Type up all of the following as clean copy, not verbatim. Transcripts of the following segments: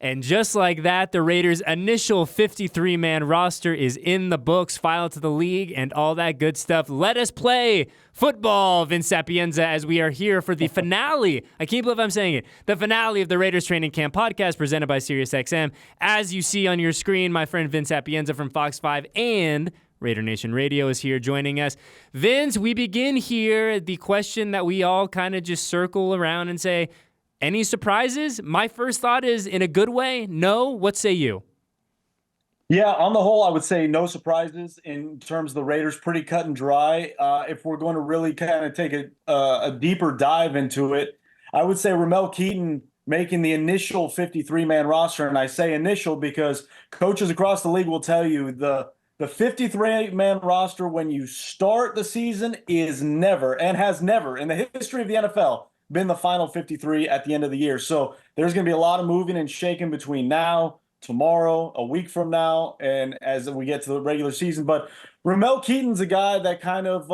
And just like that, the Raiders' initial 53-man roster is in the books, filed to the league, and all that good stuff. Let us play football, Vince Sapienza, as we are here for the finale. I can't believe I'm saying it. The finale of the Raiders Training Camp podcast presented by SiriusXM. As you see on your screen, my friend Vince Sapienza from Fox 5 and Raider Nation Radio is here joining us. Vince, we begin here the question that we all kind of just circle around and say, any surprises? My first thought is, in a good way, no. What say you? Yeah, on the whole, I would say no surprises in terms of the Raiders, pretty cut and dry. If we're going to really kind of take a deeper dive into it, I would say Ramel Keaton making the initial 53-man roster, and I say initial because coaches across the league will tell you the 53-man roster when you start the season is never and has never in the history of the NFL been the final 53 at the end of the year. So there's going to be a lot of moving and shaking between now, tomorrow, a week from now, and as we get to the regular season. But Ramel Keaton's a guy that kind of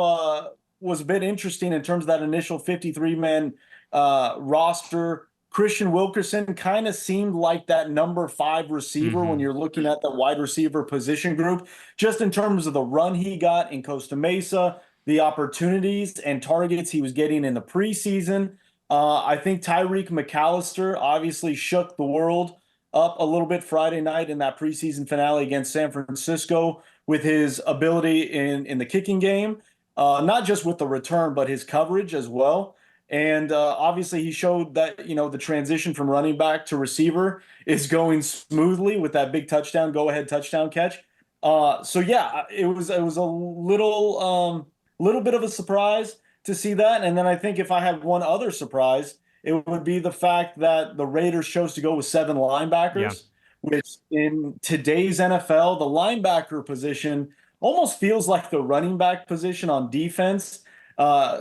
was a bit interesting in terms of that initial 53-man roster. Christian Wilkerson kind of seemed like that number 5 receiver when you're looking at the wide receiver position group, just in terms of the run he got in Costa Mesa, the opportunities and targets he was getting in the preseason. I think Tyreik McAllister obviously shook the world up a little bit Friday night in that preseason finale against San Francisco with his ability in the kicking game, not just with the return, but his coverage as well. And obviously he showed that, the transition from running back to receiver is going smoothly with that big touchdown, go-ahead touchdown catch. So yeah, it was a little bit of a surprise to see that. And then I think if I had one other surprise, it would be the fact that the Raiders chose to go with 7 linebackers, which in today's NFL, the linebacker position almost feels like the running back position on defense.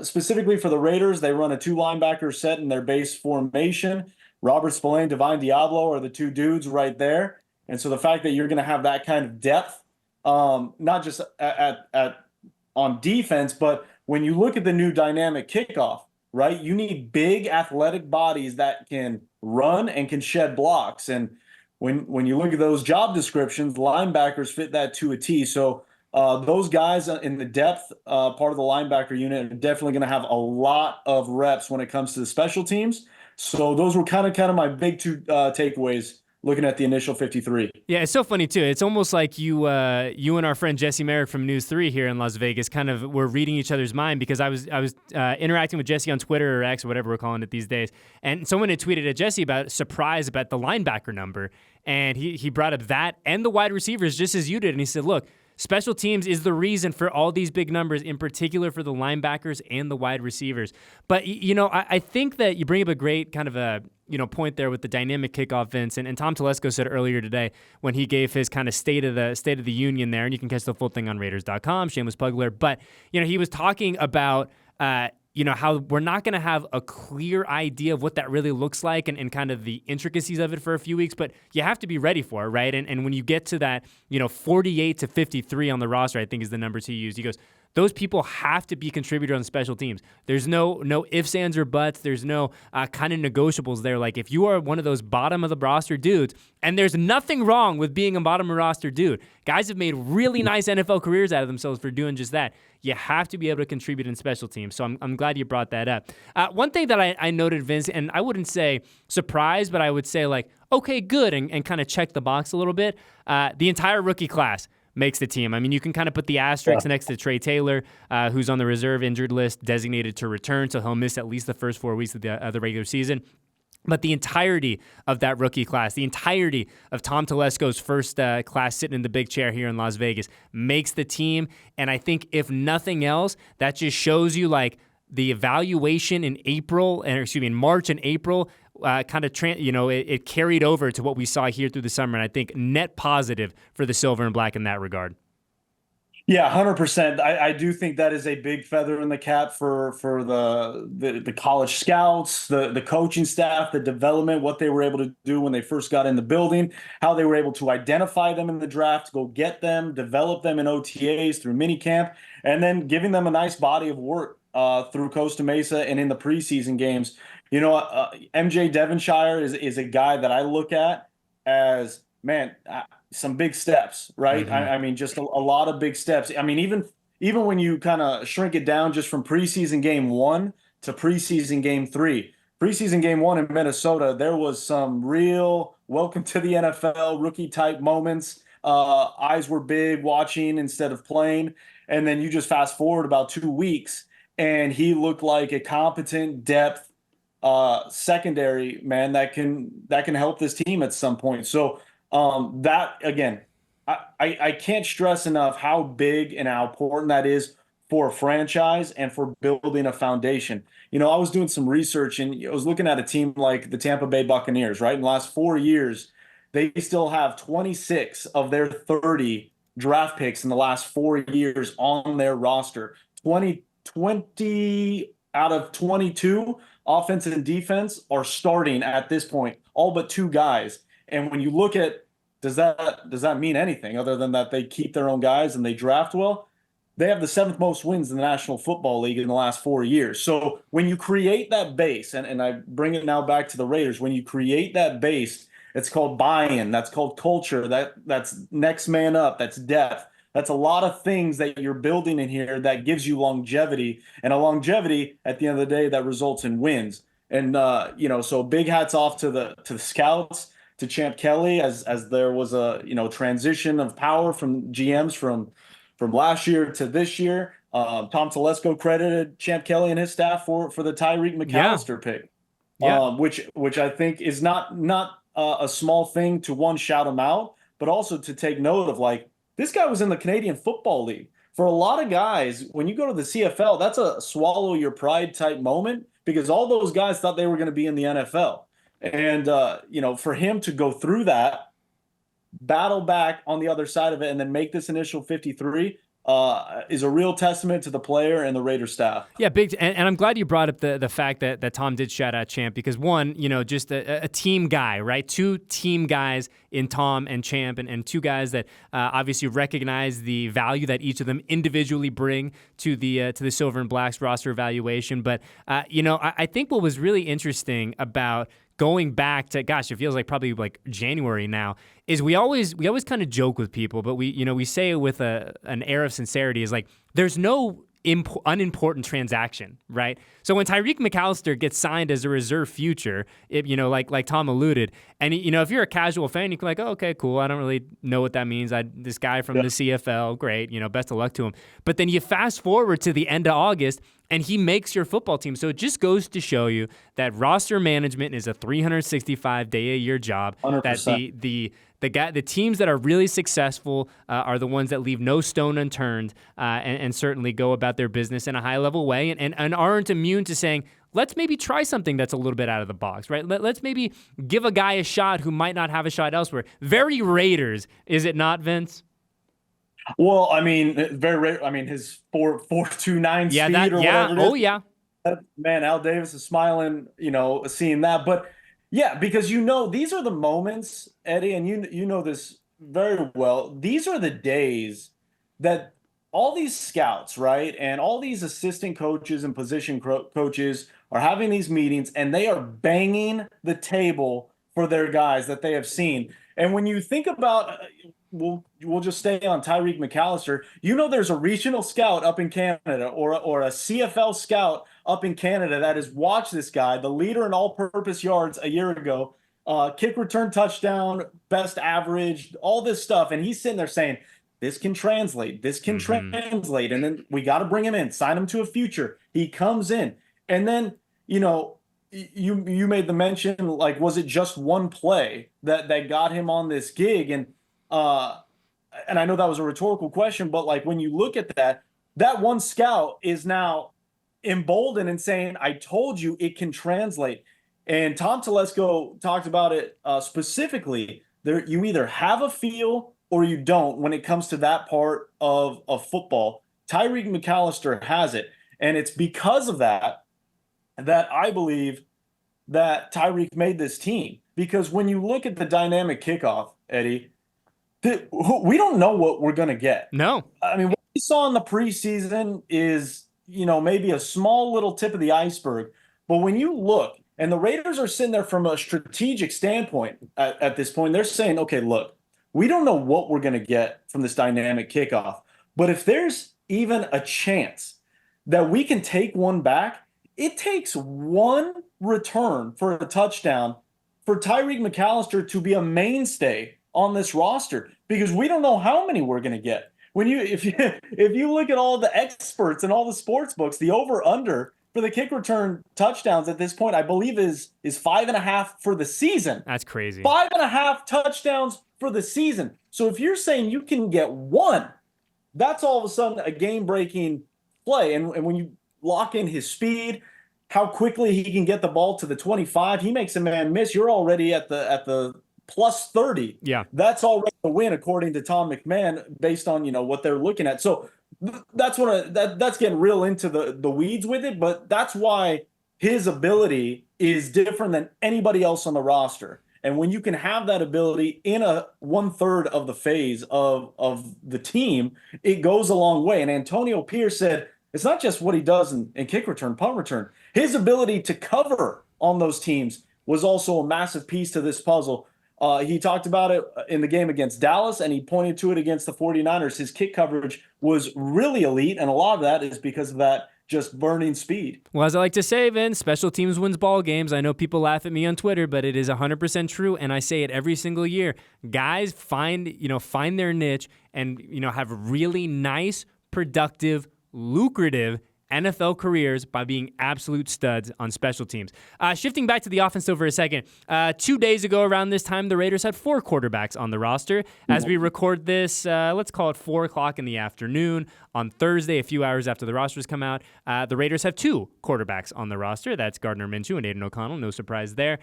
Specifically for the Raiders, they run a 2-linebacker set in their base formation. Robert Spillane, Divine Diablo are the 2 dudes right there. And so the fact that you're going to have that kind of depth, not just on defense, but when you look at the new dynamic kickoff, right, you need big athletic bodies that can run and can shed blocks. And when you look at those job descriptions, linebackers fit that to a T. So those guys in the depth part of the linebacker unit are definitely going to have a lot of reps when it comes to the special teams. So those were kind of my big 2 takeaways looking at the initial 53. Yeah, it's so funny too. It's almost like you and our friend Jesse Merrick from News 3 here in Las Vegas kind of were reading each other's mind, because I was interacting with Jesse on Twitter or X or whatever we're calling it these days, and someone had tweeted at Jesse about surprise about the linebacker number, and he brought up that and the wide receivers just as you did, and he said, look, special teams is the reason for all these big numbers, in particular for the linebackers and the wide receivers. But, I think that you bring up a great kind of a point there with the dynamic kickoff, Vince. And Tom Telesco said earlier today when he gave his kind of state of the union there, and you can catch the full thing on Raiders.com, shameless plug alert. But, he was talking about how we're not going to have a clear idea of what that really looks like and kind of the intricacies of it for a few weeks, but you have to be ready for it, right? And when you get to that, 48 to 53 on the roster, I think is the numbers he used. He goes, those people have to be contributors on special teams. There's no ifs, ands, or buts. There's no kind of negotiables there. Like, if you are one of those bottom of the roster dudes, and there's nothing wrong with being a bottom of the roster dude. Guys have made really nice NFL careers out of themselves for doing just that. You have to be able to contribute in special teams. So I'm glad you brought that up. One thing that I noted, Vince, and I wouldn't say surprised, but I would say like, okay, good, and kind of check the box a little bit. The entire rookie class makes the team. I mean, you can kind of put the asterisk next to Trey Taylor, who's on the reserve injured list, designated to return, so he'll miss at least the first 4 weeks of the regular season. But the entirety of that rookie class, the entirety of Tom Telesco's first class sitting in the big chair here in Las Vegas makes the team. And I think if nothing else, that just shows you like the evaluation in March and April it carried over to what we saw here through the summer. And I think net positive for the silver and black in that regard. Yeah, 100%. I do think that is a big feather in the cap for the college scouts, the coaching staff, the development, what they were able to do when they first got in the building, how they were able to identify them in the draft, go get them, develop them in OTAs through minicamp, and then giving them a nice body of work through Costa Mesa and in the preseason games. MJ Devonshire is a guy that I look at as, man, some big steps, right? Mm-hmm. I mean, just a lot of big steps. I mean, even when you kind of shrink it down just from preseason game 1 to preseason game 3. Preseason game 1 in Minnesota, there was some real welcome to the NFL rookie type moments. Eyes were big watching instead of playing. And then you just fast forward about 2 weeks, and he looked like a competent depth secondary man that can help this team at some point. So that again, I can't stress enough how big and how important that is for a franchise and for building a foundation. I was doing some research and I was looking at a team like the Tampa Bay Buccaneers, right? In the last 4 years, they still have 26 of their 30 draft picks in the last 4 years on their roster. 20 out of 22 offense and defense are starting at this point, all but 2 guys. And when you look at, does that mean anything other than that they keep their own guys and they draft well? They have the 7th most wins in the National Football League in the last 4 years. So when you create that base, and I bring it now back to the Raiders, when you create that base, it's called buy-in, that's called culture, that's next man up, that's depth. That's a lot of things that you're building in here that gives you longevity, and a longevity at the end of the day that results in wins. And so big hats off to the scouts, to Champ Kelly, as there was a transition of power from GMs from last year to this year. Tom Telesco credited Champ Kelly and his staff for the Tyreik McAllister pick, which I think is not a small thing to, one, shout him out, but also to take note of, like, this guy was in the Canadian Football League. For a lot of guys, when you go to the CFL, that's a swallow your pride type moment, because all those guys thought they were going to be in the NFL. And, for him to go through that, battle back on the other side of it, and then make this initial 53 is a real testament to the player and the Raider staff. Yeah, big, and I'm glad you brought up the fact that Tom did shout out Champ, because one, just a team guy, right? 2 team guys in Tom and Champ, and 2 guys that obviously recognize the value that each of them individually bring to the Silver and Blacks roster evaluation. But I think what was really interesting about going back to, gosh, it feels like probably like January now, is we always kind of joke with people, but we say it with an air of sincerity, is like, there's no unimportant transaction, right? So when Tyreik McAllister gets signed as a reserve future, like Tom alluded, and if you're a casual fan, you can like, oh, okay, cool, I don't really know what that means. This guy from the CFL, great, best of luck to him. But then you fast forward to the end of August, and he makes your football team. So it just goes to show you that roster management is a 365-day-a-year job. 100%. That the teams that are really successful are the ones that leave no stone unturned and certainly go about their business in a high-level way and aren't immune to saying, let's maybe try something that's a little bit out of the box, right? Let's maybe give a guy a shot who might not have a shot elsewhere. Very Raiders, is it not, Vince? Well, I mean, his 4.29 speed or whatever it is. Oh, yeah. Man, Al Davis is smiling, seeing that. But yeah, because these are the moments, Eddie, and you know this very well. These are the days that all these scouts, right, and all these assistant coaches and position coaches are having these meetings, and they are banging the table for their guys that they have seen. And when you think about, we'll just stay on Tyreik McAllister. There's a regional scout up in Canada or a CFL scout up in Canada that has watched this guy, the leader in all-purpose yards a year ago, kick return touchdown, best average, all this stuff, and he's sitting there saying, this can translate, translate, and then we got to bring him in, sign him to a future. He comes in, and then you made the mention, like, was it just one play that got him on this gig? And I know that was a rhetorical question, but like, when you look at that one scout is now emboldened and saying, I told you it can translate. And Tom Telesco talked about it specifically. You either have a feel or you don't when it comes to that part of football. Tyreek McAllister has it. And it's because of that I believe that Tyreek made this team. Because when you look at the dynamic kickoff, Eddie, we don't know what we're going to get. No. I mean, what we saw in the preseason is, maybe a small little tip of the iceberg. But when you look And the Raiders are sitting there from a strategic standpoint at this point. They're saying, okay, look, we don't know what we're going to get from this dynamic kickoff. But if there's even a chance that we can take one back, it takes one return for a touchdown for Tyreik McAllister to be a mainstay on this roster, because we don't know how many we're going to get. If you look at all the experts and all the sports books, the over under for the kick return touchdowns at this point, I believe is 5.5 for the season. That's crazy. 5.5 touchdowns for the season. So if you're saying you can get one, that's all of a sudden a game-breaking play. And when you lock in his speed, how quickly he can get the ball to the 25, he makes a man miss. You're already at the plus 30. Yeah. That's already a win, according to Tom McMahon, based on, what they're looking at. So that's that's getting real into the weeds with it, but that's why his ability is different than anybody else on the roster. And when you can have that ability in a 1/3 of the phase of the team, it goes a long way. And Antonio Pierce said it's not just what he does in kick return, punt return. His ability to cover on those teams was also a massive piece to this puzzle. He talked about it in the game against Dallas, and he pointed to it against the 49ers. His kick coverage was really elite, and a lot of that is because of that just burning speed. Well, as I like to say, Vince, special teams wins ball games. I know people laugh at me on Twitter, but it is 100% true, and I say it every single year. Guys find their niche and have really nice, productive, lucrative NFL careers by being absolute studs on special teams. Shifting back to the offense though for a second, 2 days ago around this time, the Raiders had 4 quarterbacks on the roster. As we record this, let's call it 4 o'clock in the afternoon on Thursday, a few hours after the rosters come out, the Raiders have 2 quarterbacks on the roster. That's Gardner Minshew and Aiden O'Connell. No surprise there.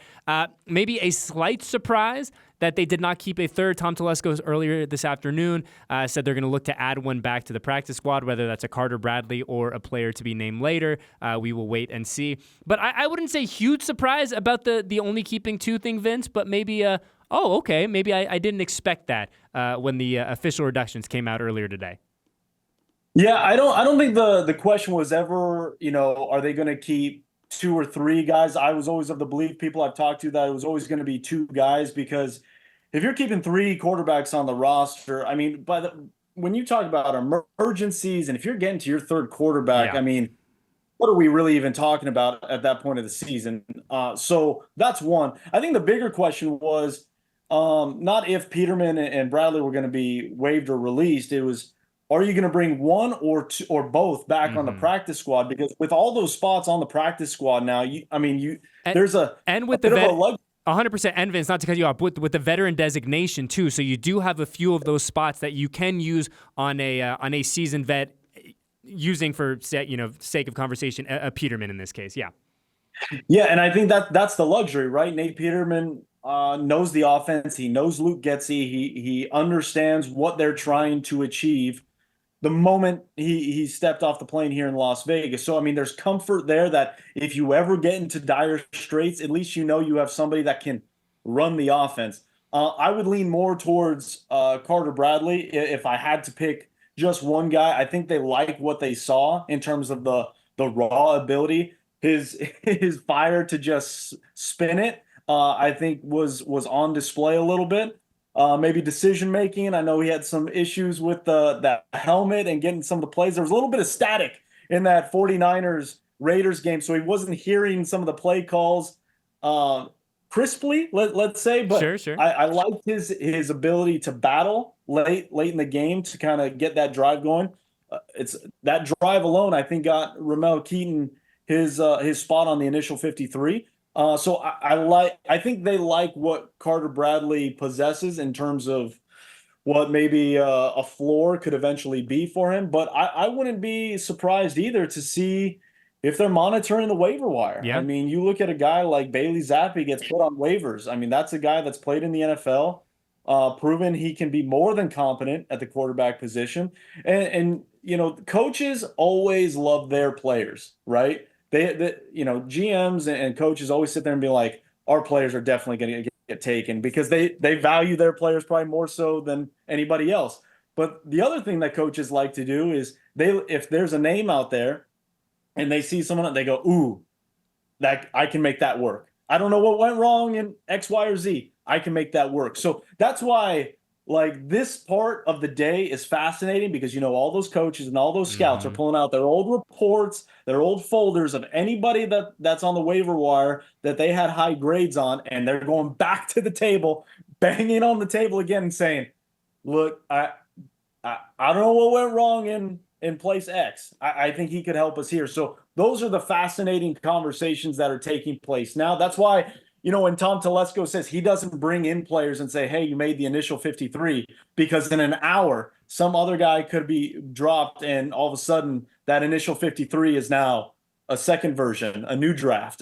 Maybe a slight surprise that they did not keep a third. Tom Telesco earlier this afternoon said they're going to look to add one back to the practice squad, whether that's a Carter Bradley or a player to be named later. We will wait and see. But I wouldn't say huge surprise about the only keeping 2 thing, Vince, but maybe, okay, maybe I didn't expect that when the official reductions came out earlier today. Yeah, I don't think the question was ever, are they going to keep 2 or 3 guys? I was always of the belief, people I've talked to, that it was always going to be 2 guys, because if you're keeping 3 quarterbacks on the roster, I mean, when you talk about emergencies and if you're getting to your 3rd quarterback, Yeah. I mean, what are we really even talking about at that point of the season? So that's one. I think the bigger question was not if Peterman and Bradley were going to be waived or released. It was, are you going to bring one or 2 or both back on the practice squad? Because with all those spots on the practice squad now, there's a bit of a luxury. 100%. And Vince, not to cut you off, with the veteran designation too, so you do have a few of those spots that you can use on a seasoned vet, using for sake of conversation a Peterman in this case. Yeah. Yeah, and I think that's the luxury, right? Nate Peterman knows the offense. He knows Luke Getsy. He understands what they're trying to achieve the moment he stepped off the plane here in Las Vegas. So, I mean, there's comfort there that if you ever get into dire straits, at least you have somebody that can run the offense. I would lean more towards Carter Bradley if I had to pick just one guy. I think they like what they saw in terms of the raw ability. His fire to just spin it, I think was on display a little bit. Maybe decision making. I know he had some issues with that helmet and getting some of the plays. There was a little bit of static in that 49ers Raiders game, so he wasn't hearing some of the play calls crisply, let's say. But Sure. I liked his ability to battle late in the game to kind of get that drive going. It's that drive alone, I think, got Ramel Keaton his spot on the initial 53. So I think they like what Carter Bradley possesses in terms of what maybe a floor could eventually be for him. But I wouldn't be surprised either to see if they're monitoring the waiver wire. Yeah. I mean, you look at a guy like Bailey Zappi gets put on waivers. I mean, that's a guy that's played in the NFL, proven he can be more than competent at the quarterback position. And coaches always love their players, right? They GMs and coaches always sit there and be like, our players are definitely going to get taken, because they value their players probably more so than anybody else. But the other thing that coaches like to do is if there's a name out there and they see someone, they go, ooh, that I can make that work. I don't know what went wrong in X, Y, or Z. I can make that work. So that's why, like, this part of the day is fascinating because, all those coaches and all those scouts are pulling out their old reports, their old folders of anybody that's on the waiver wire that they had high grades on, and they're going back to the table, banging on the table again and saying, look, I don't know what went wrong in place X. I think he could help us here. So those are the fascinating conversations that are taking place now. That's why, when Tom Telesco says he doesn't bring in players and say, hey, you made the initial 53, because in an hour, some other guy could be dropped, and all of a sudden that initial 53 is now a second version, a new draft.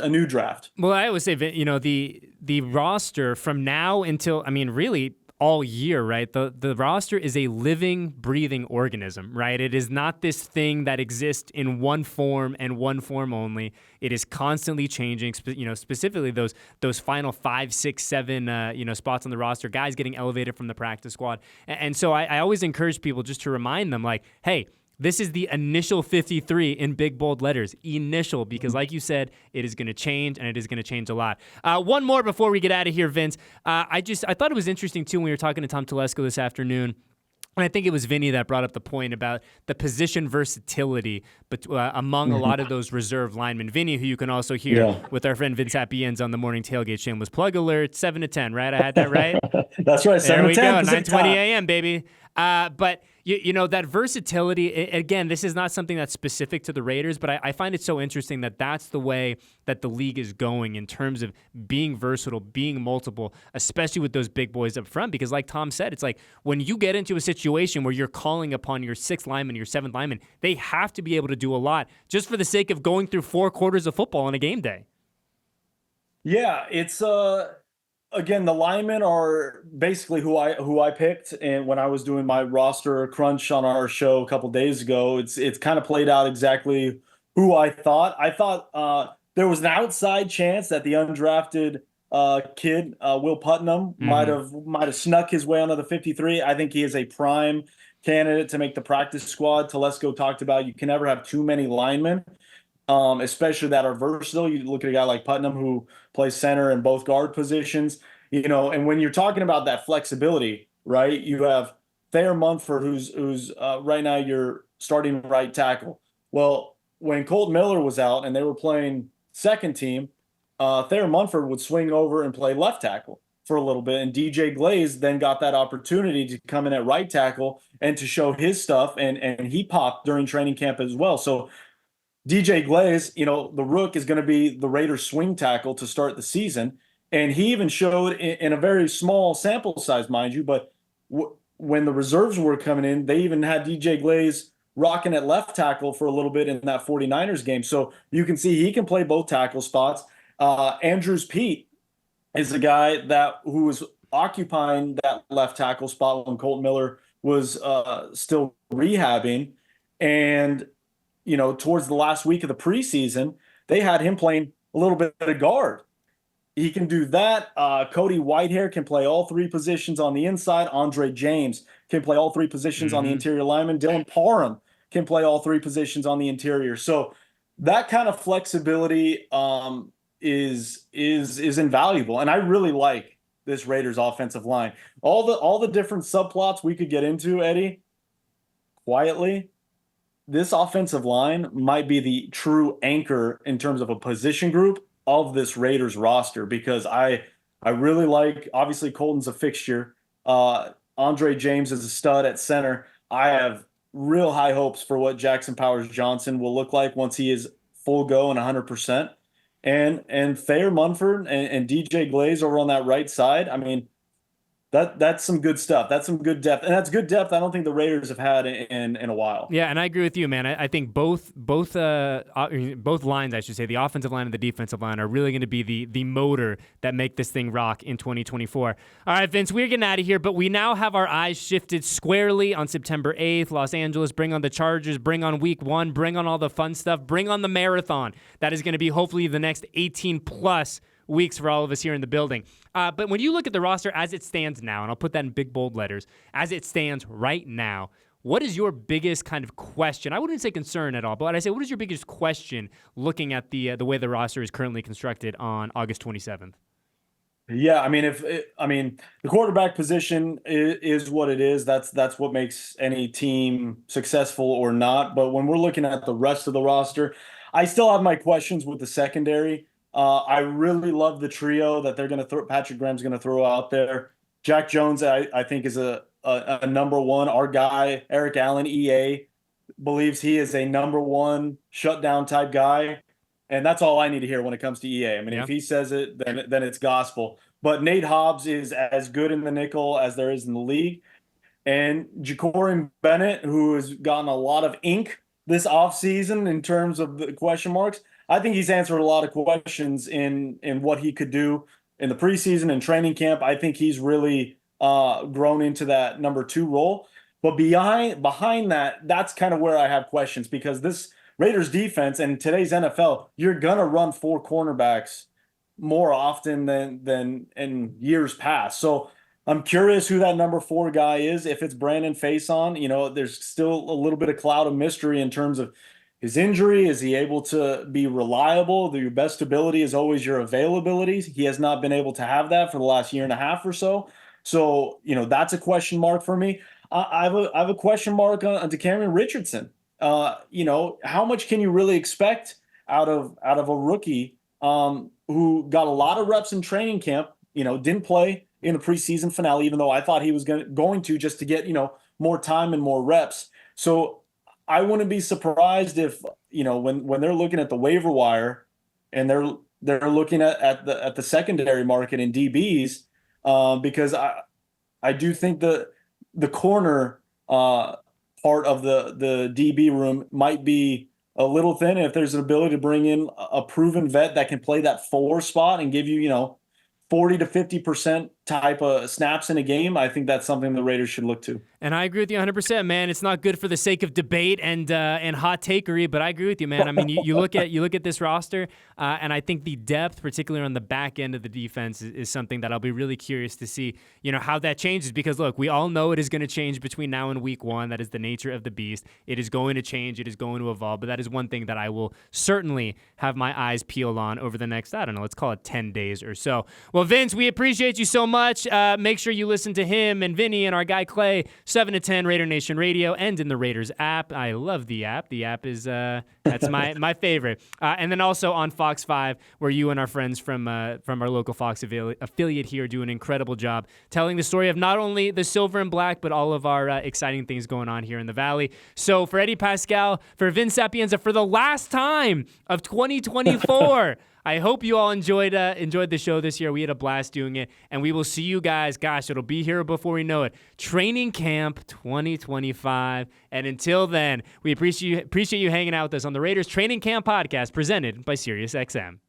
Well, I always say, the roster from now until, really all year, right? The roster is a living, breathing organism, right? It is not this thing that exists in one form and one form only. It is constantly changing, specifically those final 5, 6, 7, spots on the roster, guys getting elevated from the practice squad. And so I always encourage people just to remind them, like, hey, this is the initial 53 in big, bold letters. Initial, because like you said, it is going to change, and it is going to change a lot. One more before we get out of here, Vince. I thought it was interesting, too, when we were talking to Tom Telesco this afternoon. And I think it was Vinny that brought up the point about the position versatility among a lot of those reserve linemen. Vinny, who you can also hear with our friend Vince Sapienza on the morning tailgate shameless plug alert, 7 to 10, right? I had that right? That's right, 7 to 10. There we go, 9:20 a.m., baby. But that versatility, again, this is not something that's specific to the Raiders, but I find it so interesting that that's the way that the league is going in terms of being versatile, being multiple, especially with those big boys up front. Because like Tom said, it's like when you get into a situation where you're calling upon your 6th lineman, your 7th lineman, they have to be able to do a lot just for the sake of going through 4 quarters of football on a game day. Yeah, it's again, the linemen are basically who I picked, and when I was doing my roster crunch on our show a couple days ago, it's kind of played out exactly who I thought. I thought there was an outside chance that the undrafted kid Will Putnam might have snuck his way onto the 53. I think he is a prime candidate to make the practice squad. Telesco talked about you can never have too many linemen, especially that are versatile. You look at a guy like Putnam who plays center and both guard positions, and when you're talking about that flexibility, right, you have Thayer Munford, who's right now your starting right tackle. Well, when Colton Miller was out and they were playing second team, Thayer Munford would swing over and play left tackle for a little bit. And DJ Glaze then got that opportunity to come in at right tackle and to show his stuff. And he popped during training camp as well. So DJ Glaze, the Rook is going to be the Raiders swing tackle to start the season. And he even showed in a very small sample size, mind you, but when the reserves were coming in, they even had DJ Glaze rocking at left tackle for a little bit in that 49ers game. So you can see he can play both tackle spots. Andrews Pete is the guy who was occupying that left tackle spot when Colton Miller was still rehabbing. And towards the last week of the preseason, they had him playing a little bit of guard. He can do that. Cody Whitehair can play all 3 positions on the inside. Andre James can play all 3 positions on the interior lineman. Dylan Parham can play all 3 positions on the interior. So that kind of flexibility is invaluable. And I really like this Raiders offensive line. All the different subplots we could get into, Eddie, quietly, this offensive line might be the true anchor in terms of a position group of this Raiders roster, because I really like, obviously Colton's a fixture. Andre James is a stud at center. I have real high hopes for what Jackson Powers-Johnson will look like once he is full go and 100%. And Thayer Munford and DJ Glaze over on that right side. I mean, that's some good stuff. That's some good depth, and that's good depth I don't think the Raiders have had in a while. Yeah, and I agree with you, man. I think both lines, I should say, the offensive line and the defensive line, are really going to be the motor that make this thing rock in 2024. All right, Vince, we're getting out of here, but we now have our eyes shifted squarely on September 8th, Los Angeles. Bring on the Chargers, bring on Week 1, bring on all the fun stuff, bring on the marathon. That is going to be hopefully the next 18+ weeks for all of us here in the building. But when you look at the roster as it stands now, and I'll put that in big, bold letters, as it stands right now, what is your biggest kind of question? I wouldn't say concern at all, but I say, what is your biggest question looking at the way the roster is currently constructed on August 27th? Yeah, I mean, the quarterback position is what it is. That's what makes any team successful or not. But when we're looking at the rest of the roster, I still have my questions with the secondary. I really love the trio that they're going to throw. Patrick Graham's going to throw out there. Jack Jones, I think, is a number one. Our guy Eric Allen, EA, believes he is a number one shutdown type guy. And that's all I need to hear when it comes to EA. I mean, if he says it, then it's gospel. But Nate Hobbs is as good in the nickel as there is in the league. And Ja'Cory Bennett, who has gotten a lot of ink this offseason in terms of the question marks, I think he's answered a lot of questions in what he could do in the preseason and training camp. I think he's really grown into that number 2 role. But behind that, that's kind of where I have questions, because this Raiders defense and today's NFL, you're going to run 4 cornerbacks more often than in years past. So I'm curious who that number 4 guy is. If it's Brandon Faison, there's still a little bit of cloud of mystery in terms of his injury. Is he able to be reliable? Your best ability is always your availability. He has not been able to have that for the last year and a half or so. So, that's a question mark for me. I have a question mark on DeCameron Richardson. How much can you really expect out of a rookie who got a lot of reps in training camp, didn't play in the preseason finale, even though I thought he was going to just to get, more time and more reps. So I wouldn't be surprised if, when they're looking at the waiver wire and they're looking at the secondary market in DBs, because I do think the corner part of the DB room might be a little thin. And if there's an ability to bring in a proven vet that can play that 4 spot and give you, 40 to 50% type of snaps in a game, I think that's something the Raiders should look to. And I agree with you 100%, man. It's not good for the sake of debate and hot takery, but I agree with you, man. I mean, you look at this roster, and I think the depth, particularly on the back end of the defense, is something that I'll be really curious to see, how that changes. Because look, we all know it is going to change between now and week 1. That is the nature of the beast. It is going to change. It is going to evolve. But that is one thing that I will certainly have my eyes peeled on over the next, I don't know, let's call it 10 days or so. Well, Vince, we appreciate you so much. Make sure you listen to him and Vinny and our guy Clay, 7 to 10 Raider Nation Radio, and in the Raiders app. I love the app. The app is that's my favorite. And then also on Fox 5, where you and our friends from our local Fox affiliate here do an incredible job telling the story of not only the silver and black, but all of our exciting things going on here in the Valley. So for Eddie Paskal, for Vince Sapienza, for the last time of 2024. I hope you all enjoyed the show this year. We had a blast doing it, and we will see you guys. Gosh, it'll be here before we know it. Training Camp 2025. And until then, we appreciate you hanging out with us on the Raiders Training Camp podcast presented by SiriusXM.